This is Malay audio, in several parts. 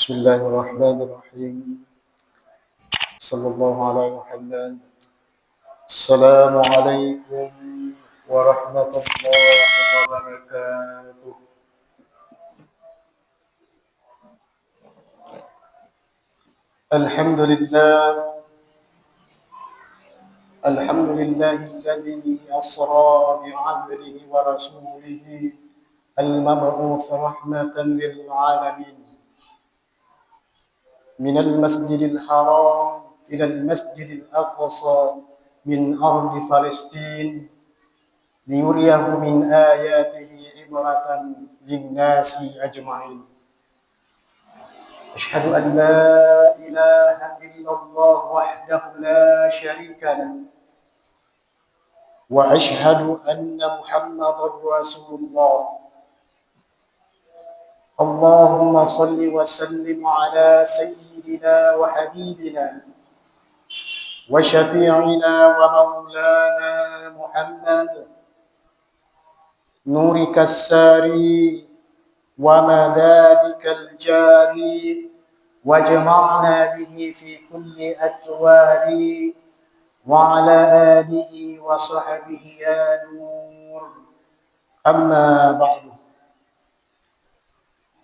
بسم الله الرحمن الرحيم. صلى الله على محمد. السلام عليكم ورحمة الله وبركاته. الحمد لله. الحمد لله الذي أسرى بعبده ورسوله المبعوث رحمة للعالمين من المسجد الحرام إلى المسجد الأقصى من أرض فلسطين ليريه من آياته عبرة للناس أجمعين. أشهد أن لا إله إلا الله وحده لا شريك له وأشهد أن محمدا رسول الله. اللهم صل وسلم على سيدنا وحبيبنا وشفيعنا ومولانا محمد نورك الساري ومدادك الجاري وجمعنا به في كل أتوار وعلى آله وصحبه يا نور. أما بعد،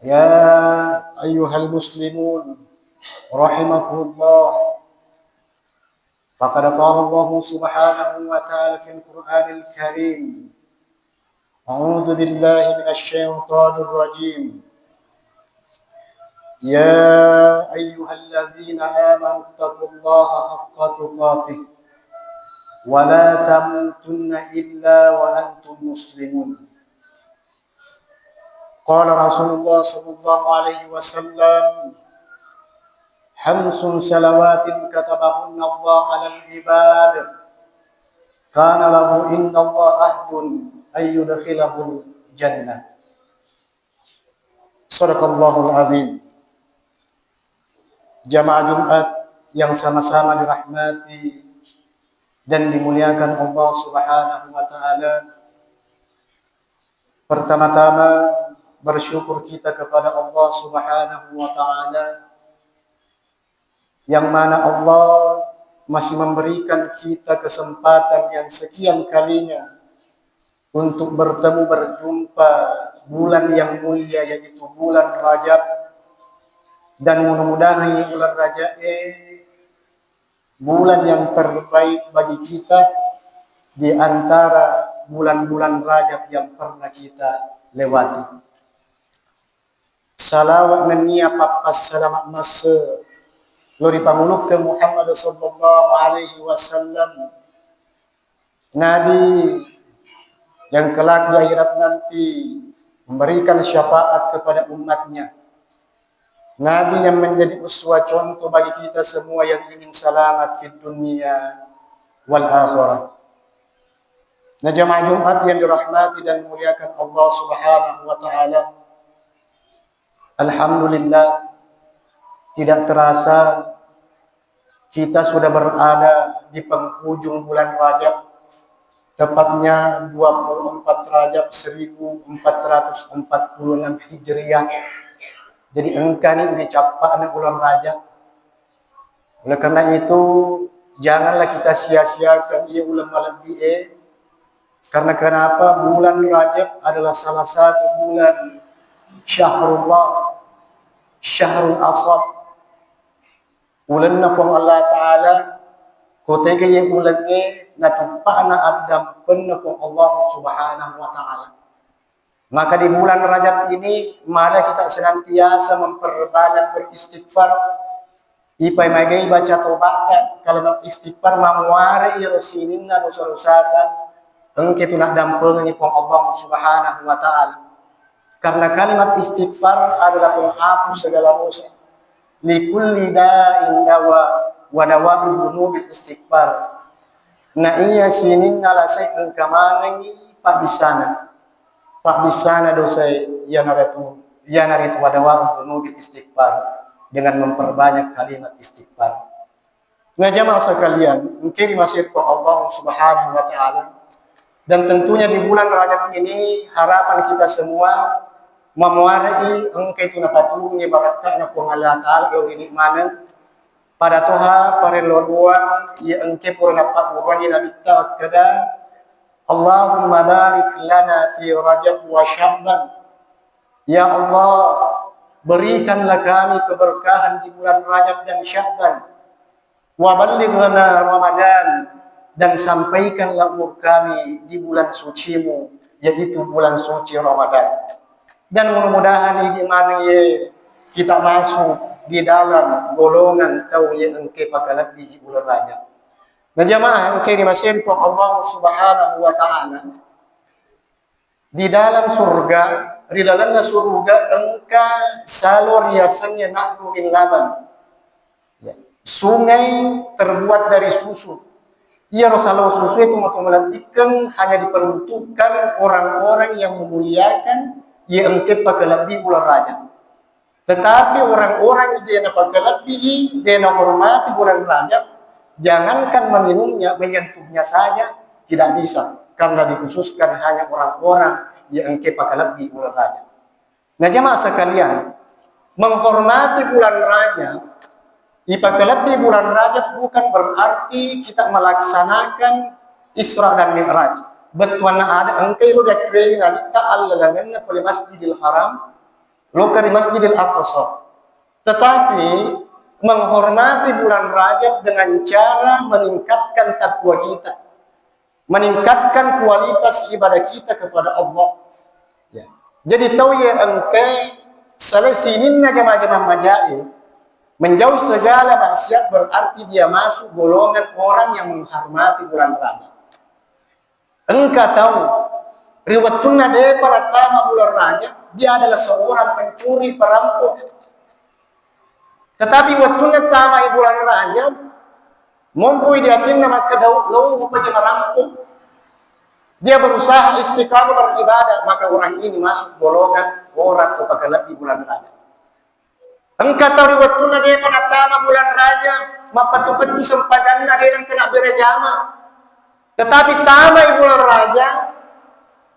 يا أيها المسلمون رحمكم الله، فقد قال الله سبحانه وتعالى في القرآن الكريم: أعوذ بالله من الشيطان الرجيم. يا أيها الذين آمنوا اتقوا الله حق تقاته ولا تموتن إلا وأنتم مسلمون. قال رسول الله صلى الله عليه وسلم: خمس صلوات كتبهن الله على العباد كان له إن الله عهد أن يدخله الجنة. Sadaqallahul azim. Jamaah Jumat yang sama-sama dirahmati dan dimuliakan Allah Subhanahu wa taala. Pertama-tama bersyukur kita kepada Allah Subhanahu wa taala yang mana Allah masih memberikan kita kesempatan yang sekian kalinya untuk bertemu berjumpa bulan yang mulia, yaitu bulan Rajab. Dan mudah-mudahan bulan Rajab bulan yang terbaik bagi kita di antara bulan-bulan Rajab yang pernah kita lewati. Salawat menia papas salamat masa lori panguluk ke Muhammad sallallahu alaihi wasallam, Nabi yang kelak di akhirat nanti memberikan syafaat kepada umatnya, Nabi yang menjadi uswah contoh bagi kita semua yang ingin selamat di dunia wal akhirah. Nah, jamaah Jumat yang dirahmati dan dimuliakan Allah Subhanahu wa taala, alhamdulillah, tidak terasa kita sudah berada di penghujung bulan Rajab, tepatnya 24 Rajab 1446 Hijriah. Jadi engkau ini dicapai bulan Rajab. Oleh karena itu, janganlah kita sia-siakan ia bulan lebih. Karena kenapa? Bulan Rajab adalah salah satu bulan Syahrullah, Syahrul Asad. Bulan nafung Allah Ta'ala, kotega yang bulannya natupana abdam penafung Allah Subhanahu wa Ta'ala. Maka di bulan Rajab ini, mari kita senantiasa memperbanyak beristighfar. Ipai magai baca tobat, kalau istighfar mamuare irosinina dosa-dosata, engke tu nak dampeng ni pun Allah Subhanahu wa taala. Karena kalimat istighfar adalah penghapus segala dosa. Li kulli da'in dawa wa dawa'ul dhunubil istighfar. Na iya sininna la say'an kamanangi pabisana. Pabisana dosa yang naritu wa dawa'ul dhunubil istighfar, dengan memperbanyak kalimat istighfar. Nah, jamaah sekalian, mungkin masih Allah Subhanahu wa taala. Dan tentunya di bulan Rajab ini harapan kita semua memuarai engke itu napatulungi barakat na kung Allah Ta'ala ini mana pada Tuhan para lorua ya engke pura napatulungi nabita kada Allahumma barik lana fi Rajab wa Sya'ban. Ya Allah, berikanlah kami keberkahan di bulan Rajab dan Sya'ban. Wa ballighna Ramadan, dan sampaikanlah umur kami di bulan suci-Mu, yaitu bulan suci Ramadan. Dan mudah-mudahan ini mana ye kita masuk di dalam golongan kau yang engke pakalabih di bulan Rajab. Nah jamaah engke dimaksudkan Allah Subhanahu wa Ta'ala di dalam surga, di dalamnya surga engka salur riasannya nahru min laban. Ya. Sungai terbuat dari susu. Ia Rasulullah susu itu melantikan hanya diperuntukkan orang-orang yang memuliakan ia engke pakalabih bulan Rajab. Tetapi orang-orang yang pakalabih dia menghormati bulan Rajab, jangankan meminumnya, menyentuhnya saja tidak bisa. Karena dikhususkan hanya orang-orang yang engke pakalabih bulan Rajab. Nah jemaah sekalian, menghormati bulan Rajab, ipakalabih bulan Rajab bukan berarti kita melaksanakan Isra dan Mi'raj. Betuan ada engke itu dah kering nabi ta'ala langanna oleh Masjidil Haram, lokal Masjidil Aqsa. Tetapi menghormati bulan Rajab dengan cara meningkatkan takwa kita, meningkatkan kualitas ibadah kita kepada Allah. Ya. Jadi tahu ya engke selesininna jamaah-jamaah majail menjauh segala maksiat berarti dia masuk golongan orang yang menghormati bulan Rajab. Engkau tahu riwayatnya dia pada tamat bulan Rajab dia adalah seorang pencuri perampok. Tetapi waktunya tamat bulan Rajab mumpui dia kena maka daud lau rupanya merampok. Dia berusaha istiqamah beribadah, maka orang ini masuk golongan orang atau pakalabih bulan Rajab. Engkau tahu waktunya dia pada tamat bulan Rajab mapatu-patu sempadannya dia yang kena berjamaah. Tetapi tamat bulan Rajab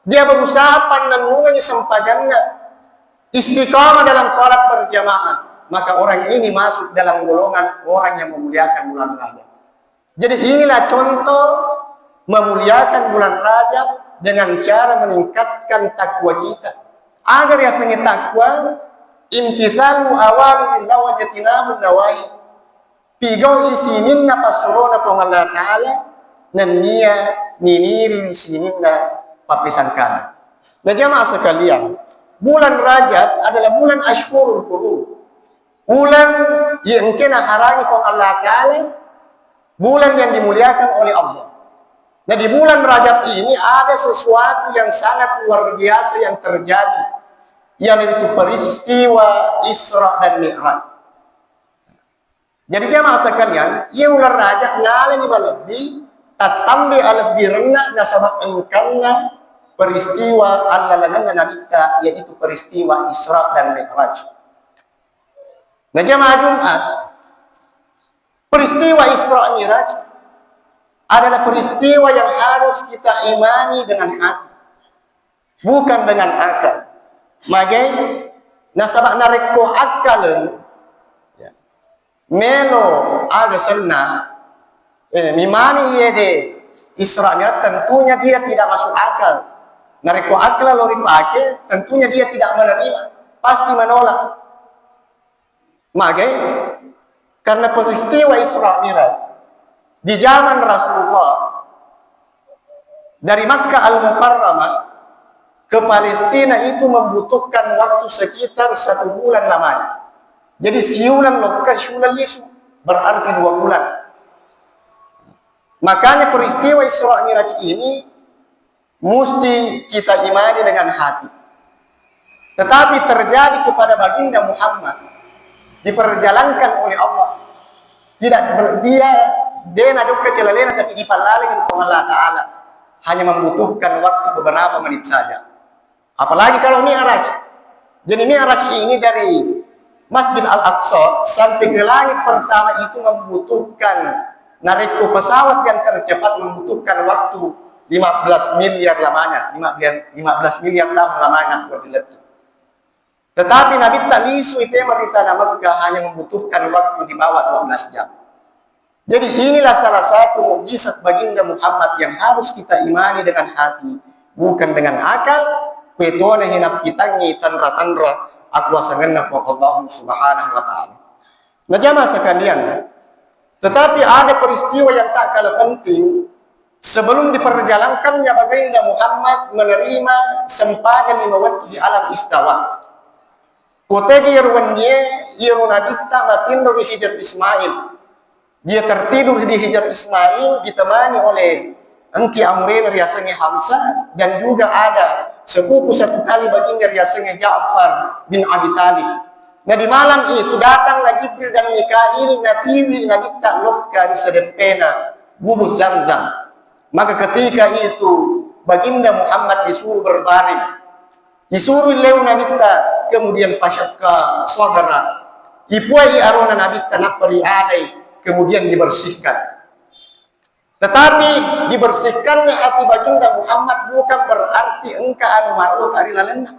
dia berusaha pandangannya sempadannya istiqamah dalam salat berjamaah, maka orang ini masuk dalam golongan orang yang memuliakan bulan Rajab. Jadi inilah contoh memuliakan bulan Rajab dengan cara meningkatkan takwa kita. Agar rasanya takwa imtithalu awamirillah wa jatinabu nawahi. Pigau isinin na pasurona pong Allah Ta'ala nan niya niniri isinin na papisan kanan. Nah jamaah sekalian, bulan Rajab adalah bulan Ashhurul Hurum. Bulan yang kena harangi pong Allah Ta'ala, bulan yang dimuliakan oleh Allah. Nah di bulan Rajab ini ada sesuatu yang sangat luar biasa yang terjadi, yang itu peristiwa Isra dan Mi'raj. Jadi jamaah sekalian, ia ular Rajab ngalami lebih tatambi lebih rendah nasabak engkangna peristiwa Allah langan nabita, yaitu peristiwa Isra dan Mi'raj. Nah jamaah Jumat, peristiwa Isra Mi'raj adalah peristiwa yang harus kita imani dengan hati, bukan dengan akal. Magai nasabak nareko akal ya. Melo aga senna mimani yede Isra Mi'raj, tentunya dia tidak masuk akal. Nareko akal lori pakai, tentunya dia tidak menerima, pasti menolak. Magai karena peristiwa Isra Mi'raj di zaman Rasulullah dari Makkah Al-Mukarramah ke Palestina itu membutuhkan waktu sekitar 1 bulan lamanya. Jadi siulan lokasi siulan lisu berarti 2 bulan. Makanya peristiwa Isra Mi'raj ini mesti kita imani dengan hati. Tetapi terjadi kepada baginda Muhammad, diperjalankan oleh Allah. Tidak dia naduk kecelelena tapi dipalalin oleh Allah Ta'ala. Hanya membutuhkan waktu beberapa menit saja. Apalagi kalau Mi'raj. Jadi Mi'raj ini dari Masjid Al-Aqsa sampai ke langit pertama itu membutuhkan nareko pesawat yang tercepat membutuhkan waktu 15 miliar lamanya, 15 miliar tahun lamanya buat diletih. Tetapi Nabi tak lisu itu pemerintah Mekah hanya membutuhkan waktu di bawah 12 jam. Jadi inilah salah satu mukjizat baginda Muhammad yang harus kita imani dengan hati, bukan dengan akal. Petone hinap kitangi tanra-tanra aku asanganna Allah subhanahu wa ta'ala. Nah jamaah sekalian, tetapi ada peristiwa yang tak kalah penting sebelum diperjalankannya baginda Muhammad menerima sempadan 5 waktu di alam istawa. Kotegi yerwannya yerunabita matindo di hijr Ismail. Dia tertidur di hijr Ismail ditemani oleh Engki Amrin riasanya Hamzah, dan juga ada sepupu satu kali baginda riasanya Ja'far bin Abi Talib. Nah di malam itu datanglah Jibril dan Mikail natiwi Nabi tak lokka di sedepena bubuk Zamzam. Maka ketika itu baginda Muhammad disuruh berbaring, disuruh leu Nabi tak, kemudian fasyakka saudara ipuai arona Nabi tak napari alai, kemudian dibersihkan. Tetapi dibersihkannya hati baginda Muhammad bukan berarti engkau anu marut ari lalena.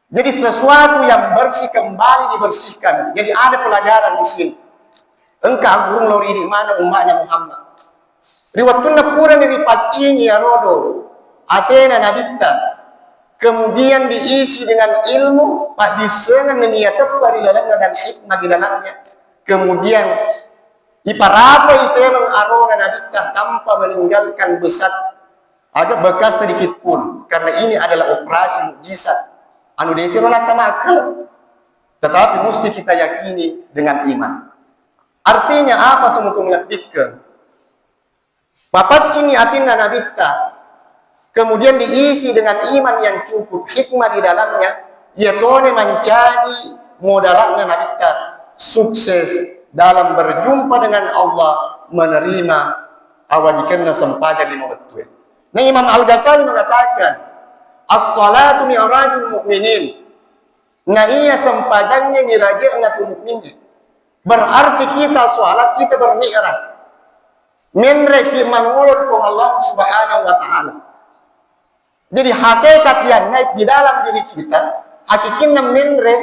Jadi sesuatu yang bersih kembali dibersihkan. Jadi ada pelajaran di sini. Engkau burung lori di mana umatnya Muhammad. Riwatuna pura dari pacingi arodo Athena Nabita. Kemudian diisi dengan ilmu, pak disengan niat dari lalena dan hikmah di dalamnya. Kemudian iparapa itu memang arona Nabita tanpa meninggalkan besar ada bekas sedikit pun, karena ini adalah operasi mukjizat anu desi rolata makal, tetapi mesti kita yakini dengan iman. Artinya apa tunggu-tunggu pikir papat cini atina Nabita kemudian diisi dengan iman yang cukup, hikmah di dalamnya, yaitu menjadi modalnya Nabita sukses dalam berjumpa dengan Allah, menerima awajikanna sempadan 5 waktu. Nah Imam Al-Ghazali mengatakan as-salatu mi'rajul mu'minin. Nah iya sempadannya miraja'na tu mukminin. Berarti kita salat, kita bermi'raj. Menreki mangulur ku Allah subhanahu wa ta'ala. Jadi hakikat yang naik di dalam diri kita, hakikatnya menre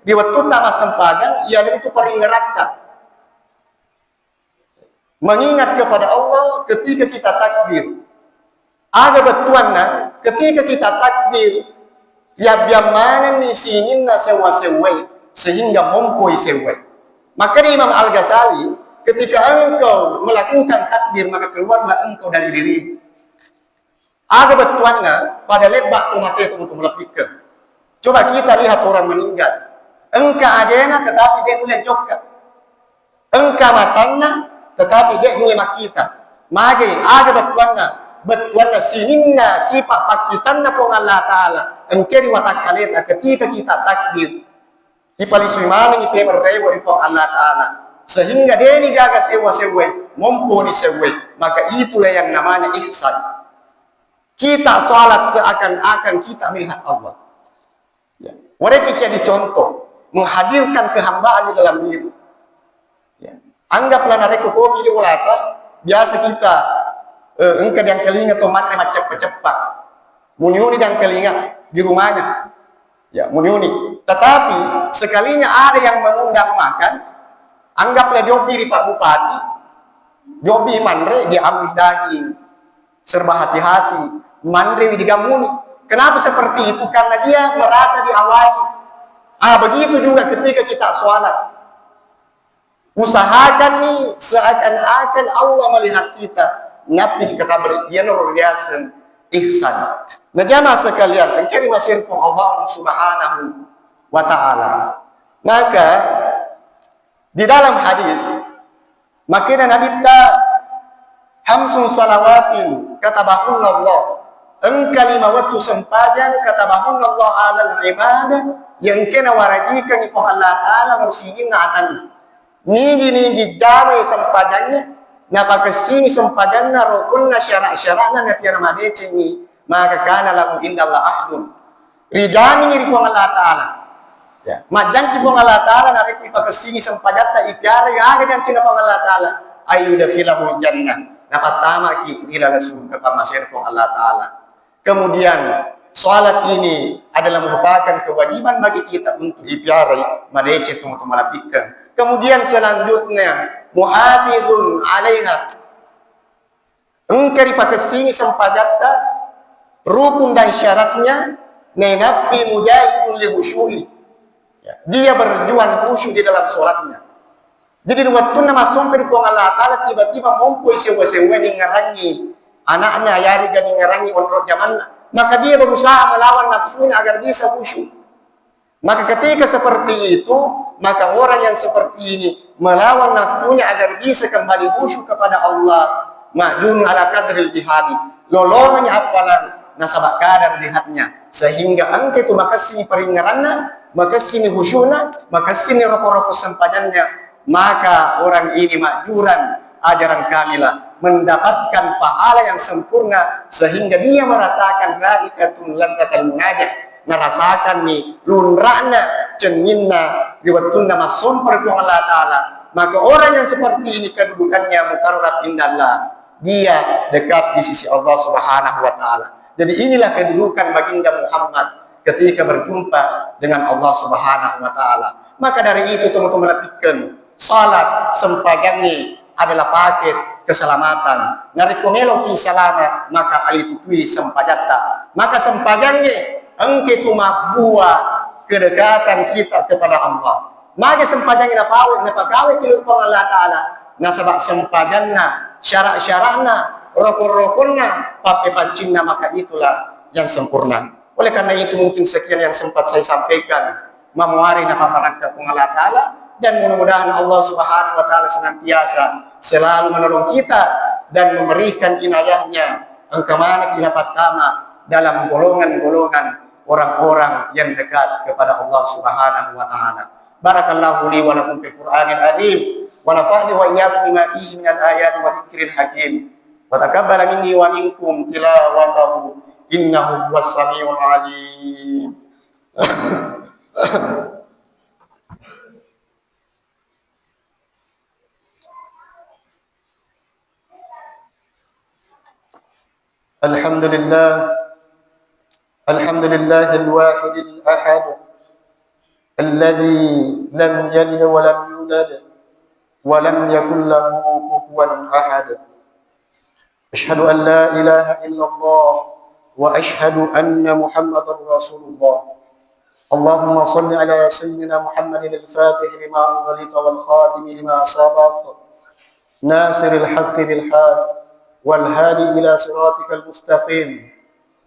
di waktu tama sempadan, ia itu peringatkan. Mengingat kepada Allah ketika kita takbir. Ada betuannya ketika kita takbir, ya biamana ni sininna sewa-sewa sehingga mompoi sewa. Maka di Imam Al-Ghazali, ketika engkau melakukan takbir maka keluarlah engkau dari dirimu. Ada betuannya pada lebak tomate itu melepikkan. Coba kita lihat orang meninggal. Engkau adena tetapi dia mulai jokka. Engkau matana tetapi dia mulai makita. Mage ada betuannya sininna sifat pakitanna pong Allah Ta'ala. Engkau watakaleta ketika kita takbir. Ipalisuy maning ipemerrewa ipong Allah Ta'ala. Sehingga dia ini jaga sewa-sewa, mumpuni sewa. Maka itulah yang namanya ihsan. Kita sholat seakan-akan kita melihat Allah. Ya. Mereka jadi contoh, menghadirkan kehambaan di dalam diri. Ya. Anggaplah nareku koki di ulata, biasa kita engkau yang kelinga atau matre cepat-cepat. Muniuni dan kelinga di rumahnya. Ya, muniuni. Tetapi sekalinya ada yang mengundang makan, anggaplah diopi di Pak Bupati, diopi mandre dia ambil daging, serba hati-hati. Mandri digamuni. Kenapa seperti itu? Karena dia merasa diawasi. Begitu juga ketika kita sholat. Usahakan nih seakan-akan Allah melihat kita. Nabi kata berianur biasa ihsan. Nah jamaah sekalian, engkau masih Allah subhanahu wa ta'ala. Maka di dalam hadis, makanya Nabi ta hamsun salawatin katabahun Allah. Engkau 5 waktu sempadan katabahun Allah alal ibadah yang kena warajikan ipong Allah Ta'ala bersinin naatan. Nigi jamai sempadannya, napa kesini sempadannya rukunna syarak-syarakna na piaramadece ni maka kana lahu indallah ahdun. Rijami ni ipong Allah Ta'ala. Ya, majanci pong Allah Ta'ala na reki pa kesini sempadannya ipiara yang ada yang kinapong Allah Ta'ala ayu dakhilahu jannah. Dapat tamak ki ila rasul kepada masyarakat Allah Ta'ala. Kemudian salat ini adalah merupakan kewajiban bagi kita untuk ipiarai mereka itu malapikan. Kemudian selanjutnya muhafizun alaiha, engkari pakai sini sempajatta rukun dan syaratnya nenapi mujahidun li khusyui, dia berjuang khusyuk di dalam sholatnya. Jadi waktu nama sompir kong Allah Ta'ala tiba-tiba mompoi sewa-sewa ni ngarangi anaknya yari gani ngarangi onrot zaman, maka dia berusaha melawan nafsunya agar bisa khusyuk. Maka ketika seperti itu, maka orang yang seperti ini melawan nafsunya agar bisa kembali khusyuk kepada Allah, ma'jun ala kadril jihadi, lolongnya apalan nasabak kadar jihadnya, sehingga angke itu makasih peringarannya, makasih khusyuknya, makasih rokok-rokok sempadannya, maka orang ini makjuran ajaran kamilah, mendapatkan pahala yang sempurna, sehingga dia merasakan raikatul ladzatul munajat, merasakan nih lunrana cenginna liwatunda masomper ku Allah Ta'ala. Maka orang yang seperti ini kedudukannya mukarrab indallah, dia dekat di sisi Allah Subhanahu wa Ta'ala. Jadi inilah kedudukan baginda Muhammad ketika berjumpa dengan Allah Subhanahu wa Ta'ala. Maka dari itu teman-teman perhatikan, salat sempagani adalah paket keselamatan. Narikomelo ki selamat, maka alitutui sempajatta. Maka sempagani engke tu buah kedekatan kita kepada Allah. Maka sempagani na pawit na pagawit kilupang Allah Ta'ala. Nasabak sempajanna, syarak-syarakna, rokon-rokonnya, pape-pancingna, maka itulah yang sempurna. Oleh karena itu mungkin sekian yang sempat saya sampaikan. Mamuari na paparangka kung Allah Ta'ala, dan mudah-mudahan Allah Subhanahu wa Ta'ala senantiasa selalu menolong kita dan memberikan inayahnya engkamana kita pertama dalam golongan-golongan orang-orang yang dekat kepada Allah Subhanahu wa Ta'ala. Barakallahu li wa lakum fil Qur'anil azim wa nafa'ni wa iyyakum bima fihi minal ayati wa dzikril hakim wa taqabbala minni wa minkum tilawatahu innahu huwas samiul alim. Alhamdulillah, alhamdulillah al-wahid al-ahad alladhi lam yalid wa lam yulad wa lam yakul lahu kufuwan ahad. Ashhadu an la ilaha illallah wa ashhadu anna Muhammadar Rasulullah. Allahumma salli ala sayyidina Muhammadin al-fatih lima ughliqa wal khatim lima sabaq nasiril haqqi bil haqq والهادي إلى صراطك المستقيم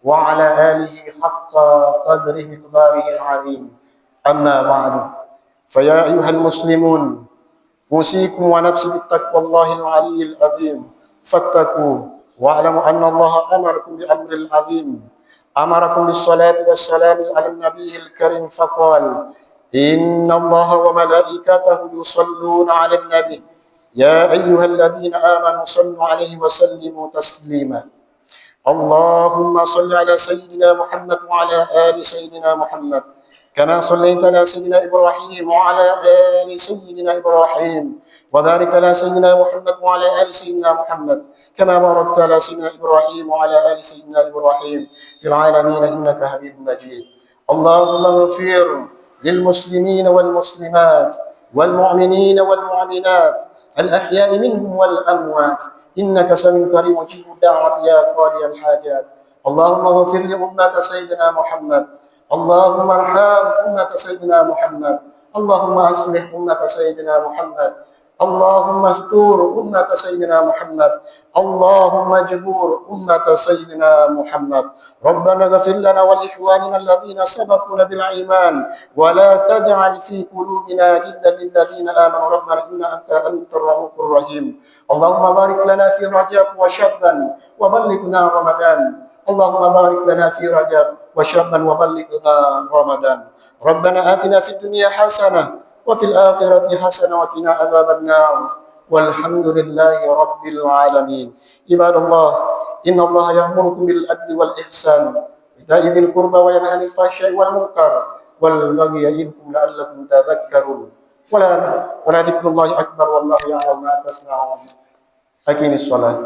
وعلى آله حق قدره مقداره العظيم. أما بعد، فيا أيها المسلمون، أوصيكم ونفسي بتقوى الله العلي العظيم، فاتقوه واعلموا أن الله أمركم بأمر العظيم، أمركم بالصلاة والسلام على النبي الكريم فقال: إن الله وملائكته يصلون على النبي يا أيها الذين آمنوا صلوا عليه وسلموا تسليما. اللهم صل على سيدنا محمد وعلى آل سيدنا محمد كما صليت على سيدنا إبراهيم وعلى آل سيدنا إبراهيم وبارك على سيدنا محمد وعلى آل سيدنا محمد كما باركت على سيدنا إبراهيم وعلى آل سيدنا إبراهيم في العالمين إنك حميد مجيد. اللهم اغفر للمسلمين والمسلمات والمؤمنين والمؤمنات الأحياء منهم والأموات إنك سميع قريب مجيب الدعوات يا قاضي الحاجات. اللهم اغفر لأمة سيدنا محمد، اللهم ارحم أمة سيدنا محمد، اللهم أصلح أمة سيدنا محمد، اللهم استر أمة سيدنا محمد، اللهم اجبر أمة سيدنا محمد. ربنا اغفر لنا ولإخواننا الذين سبقونا بالإيمان ولا تجعل في قلوبنا غلا للذين آمنوا ربنا إنك أنت الرؤوف الرحيم. اللهم بارك لنا في رجب وشعبان وبلغنا رمضان. اللهم بارك لنا في رجب وشعبان وبلغنا رمضان. ربنا آتنا في الدنيا حسنة وفي الآخرة حسنة وقنا عذاب النار والحمد لله رب العالمين. عباد الله، إن الله يأمركم بالعدل والإحسان وإيتاء ذي القربى وينهى عن الفحشاء والمنكر والبغي يعظكم لعلكم تذكرون. ولا ذكر الله أكبر والله يعلم ما تصنعون. أقم الصلاة.